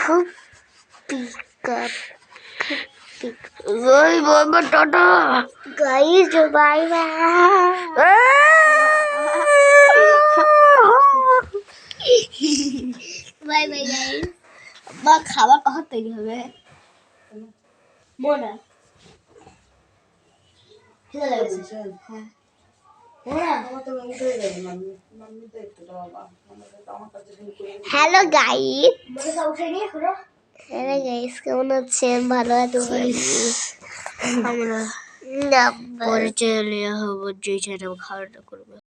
খুব pickup bye bye tata guys bye bye bye bye guys মা খাবার কখন তৈরি হবে মোনা হ্যালো গাইস কেমন আছেন ভালো আছেন আমরা পরে চলে যাবো যে চ্যানেল খাওয়াটা করবো